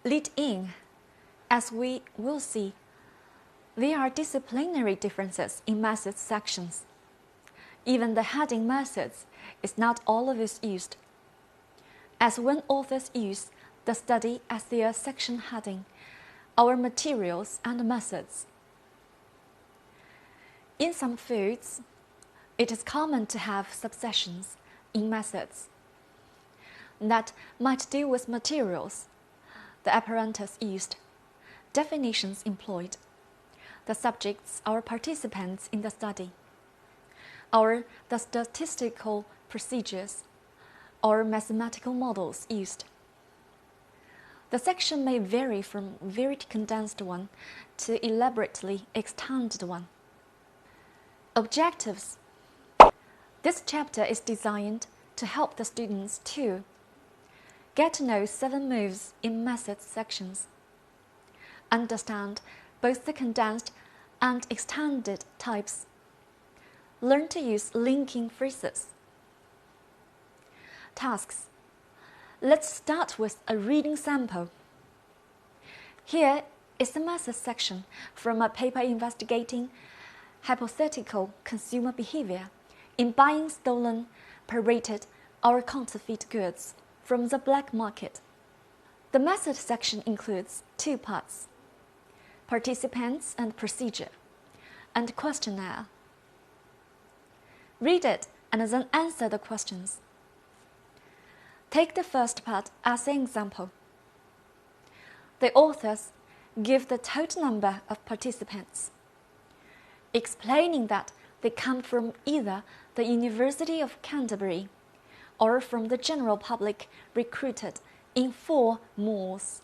Lead in, as we will see, there are disciplinary differences in method sections. Even the heading methods is not always used. As when authors use the study as their section heading, our materials and methods. In some fields, it is common to have subsections in methods that might deal with materials, the apparatus used, definitions employed, the subjects or participants in the study, or the statistical procedures or mathematical models used. The section may vary from very condensed one to elaborately extended one. Objectives. This chapter is designed to help the students to get to know 7 moves in method sections, understand both the condensed and extended types, learn to use linking phrases. Tasks. Let's start with a reading sample. Here is the method section from a paper investigating hypothetical consumer behavior in buying stolen, pirated, or counterfeit goods from the black market. The method section includes 2 parts: participants and procedure, and questionnaire. Read it and then answer the questions. Take the first part as an example. The authors give the total number of participants, explaining that they come from either the University of Canterbury or from the general public recruited in 4 malls.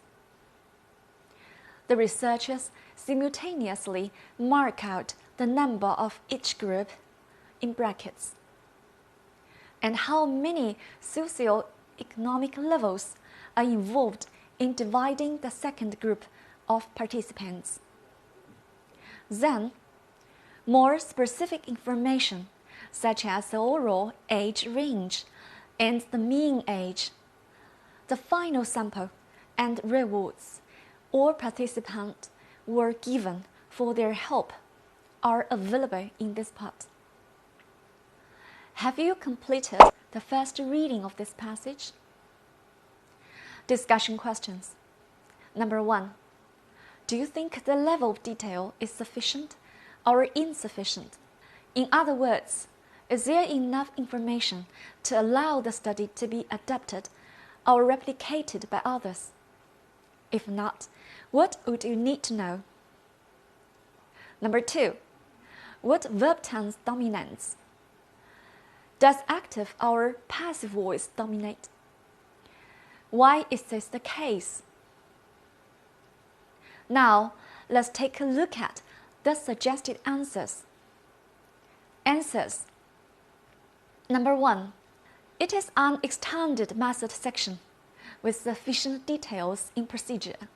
The researchers simultaneously mark out the number of each group in brackets and how many socio-economic levels are involved in dividing the second group of participants. Then, more specific information, such as the overall age range and the mean age, the final sample, and rewards all participants were given for their help are available in this part. Have you completed the first reading of this passage? Discussion questions. Number 1. Do you think the level of detail is sufficient or insufficient? In other words, is there enough information to allow the study to be adapted or replicated by others? If not, what would you need to know? Number 2. What verb tense dominates? Does active or passive voice dominate? Why is this the case? Now, let's take a look at the suggested answers. Answers. Number 1. It is an extended method section with sufficient details in procedure.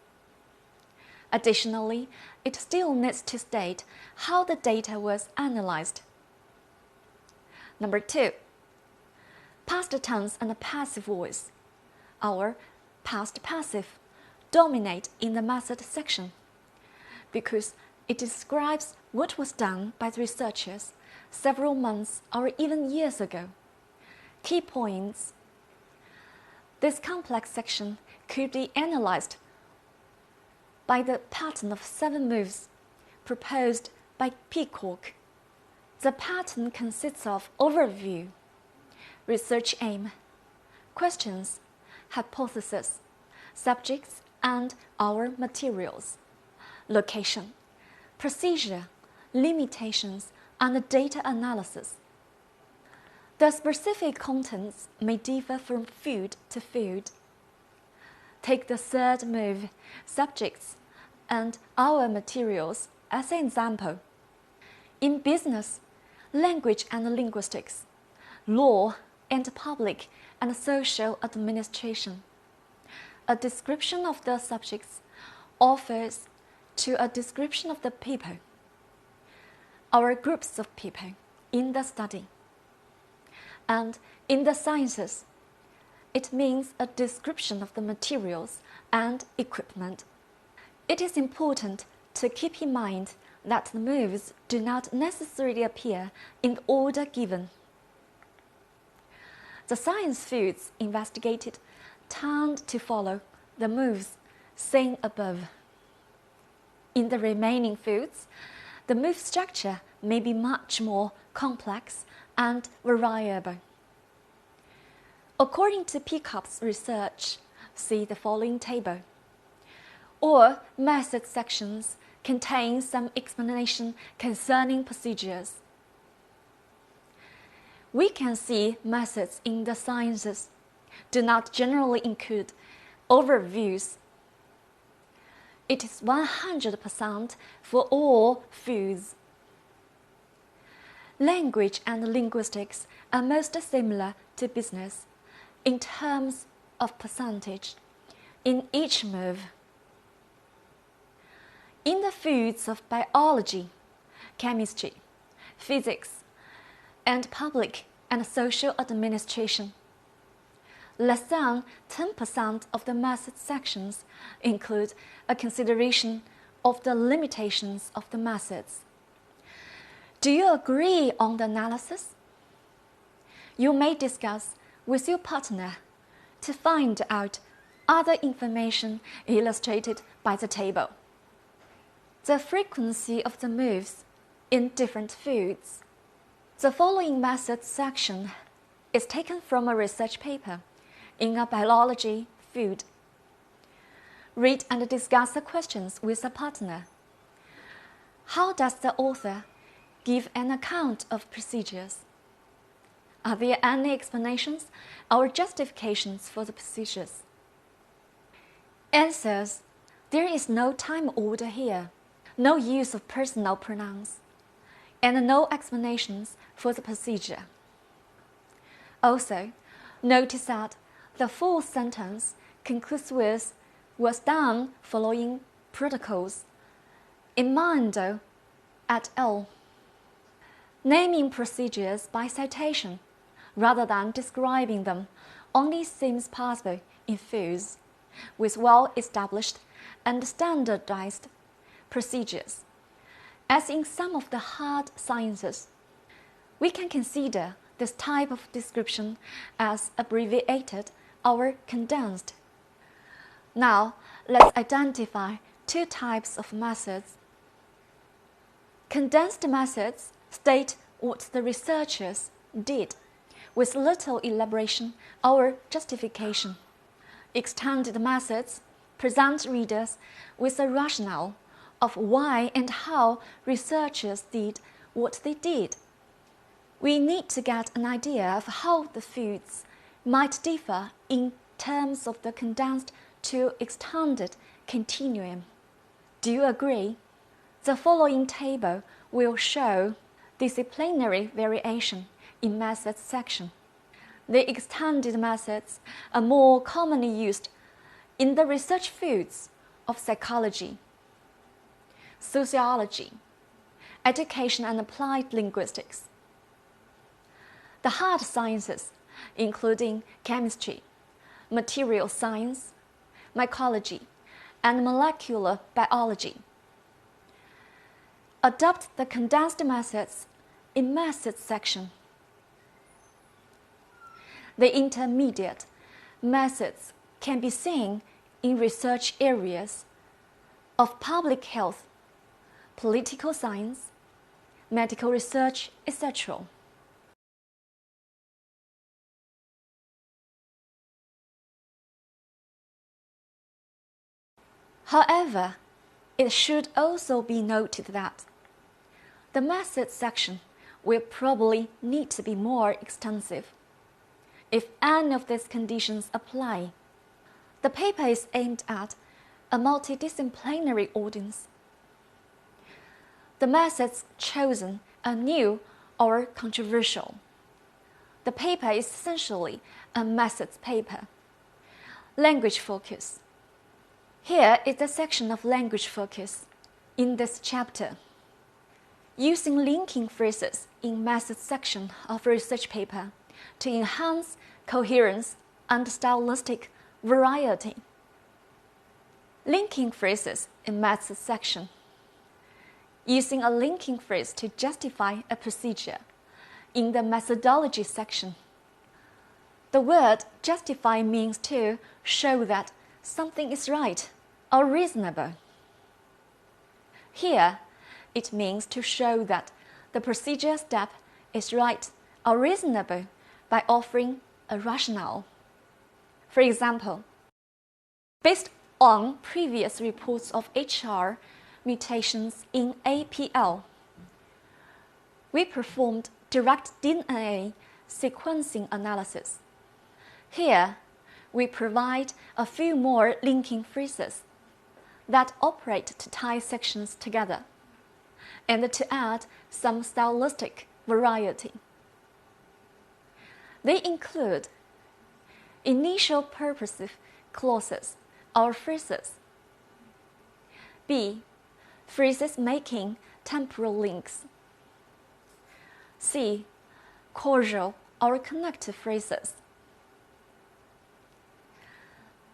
Additionally, it still needs to state how the data was analyzed. Number 2. Past tense and passive voice, or past passive, dominate in the method section because it describes what was done by the researchers several months or even years ago. Key points. This complex section could be analyzed by the pattern of 7 moves proposed by Peacock. The pattern consists of overview, research aim, questions, hypothesis, subjects and our materials, location, procedure, limitations, and data analysis. The specific contents may differ from food to food. Take the third move, subjects and our materials, as an example. In business, language and linguistics, law and public and social administration, a description of the subjects offers to a description of the people, our groups of people in the study. And in the sciences, it means a description of the materials and equipment. It is important to keep in mind that the moves do not necessarily appear in the order given. The science fields investigated tend to follow the moves seen above. In the remaining fields, the move structure may be much more complex and variable. According to Peacock's research, see the following table. All method sections contain some explanation concerning procedures. We can see methods in the sciences do not generally include overviews. It is 100% for all fields. Language and linguistics are most similar to business in terms of percentage in each move. In the fields of biology, chemistry, physics, and public and social administration, less than 10% of the method sections include a consideration of the limitations of the methods. Do you agree on the analysis? You may discuss with your partner to find out other information illustrated by the table. The frequency of the moves in different fields. The following method section is taken from a research paper in a biology field. Read and discuss the questions with a partner. How does the author give an account of procedures? Are there any explanations or justifications for the procedures? Answers: there is no time order here, no use of personal pronouns, and no explanations for the procedure. Also, notice that the full sentence concludes with "was done following protocols" in Mando et al. Naming procedures by citation rather than describing them only seems possible in fields with well-established and standardized procedures. As in some of the hard sciences, we can consider this type of description as abbreviated or condensed. Now, let's identify two types of methods. Condensed methods state what the researchers did with little elaboration or justification. Extended methods present readers with a rationale of why and how researchers did what they did. We need to get an idea of how the fields might differ in terms of the condensed to extended continuum. Do you agree? The following table will show disciplinary variation in methods section. The extended methods are more commonly used in the research fields of psychology, sociology, education and applied linguistics. The hard sciences, including chemistry, material science, mycology, and molecular biology, adopt the condensed methods in methods section. The intermediate methods can be seen in research areas of public health, political science, medical research, etc. However, it should also be noted that the methods section will probably need to be more extensive. If any of these conditions apply, the paper is aimed at a multidisciplinary audience. The methods chosen are new or controversial. The paper is essentially a methods paper. Language focus. Here is the section of language focus in this chapter. Using linking phrases in methods section of research paper to enhance coherence and stylistic variety. Linking phrases in methods section. Using a linking phrase to justify a procedure in the methodology section. The word justify means to show that something is right or reasonable. Here, it means to show that the procedure step is right or reasonable by offering a rationale. For example, based on previous reports of HR mutations in APL, we performed direct DNA sequencing analysis. Here, we provide a few more linking phrases that operate to tie sections together and to add some stylistic variety. They include initial purposive clauses or phrases. B. Phrases making temporal links. C. Causal or connective phrases.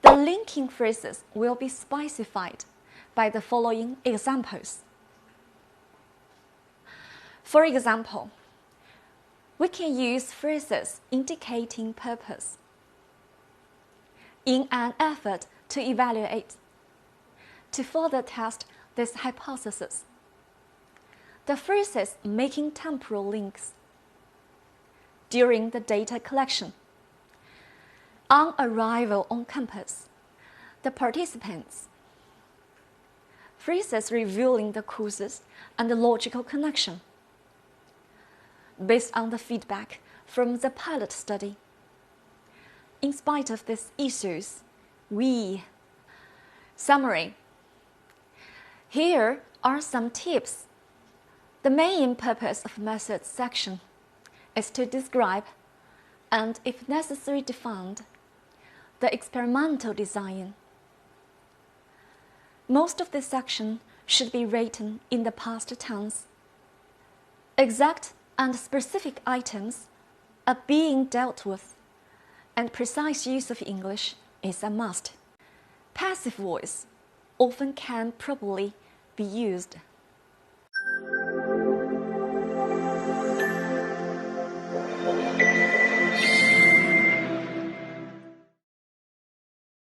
The linking phrases will be specified by the following examples. For example, we can use phrases indicating purpose in an effort to evaluate, to further test this hypothesis. The phrases making temporal links during the data collection. On arrival on campus, the participants. Phrases revealing the causes and the logical connection. Based on the feedback from the pilot study. In spite of these issues, we. Summary. Here are some tips. The main purpose of methods section is to describe and, if necessary, define the experimental design. Most of this section should be written in the past tense. Exact and specific items are being dealt with, and precise use of English is a must. Passive voice often can properly be used.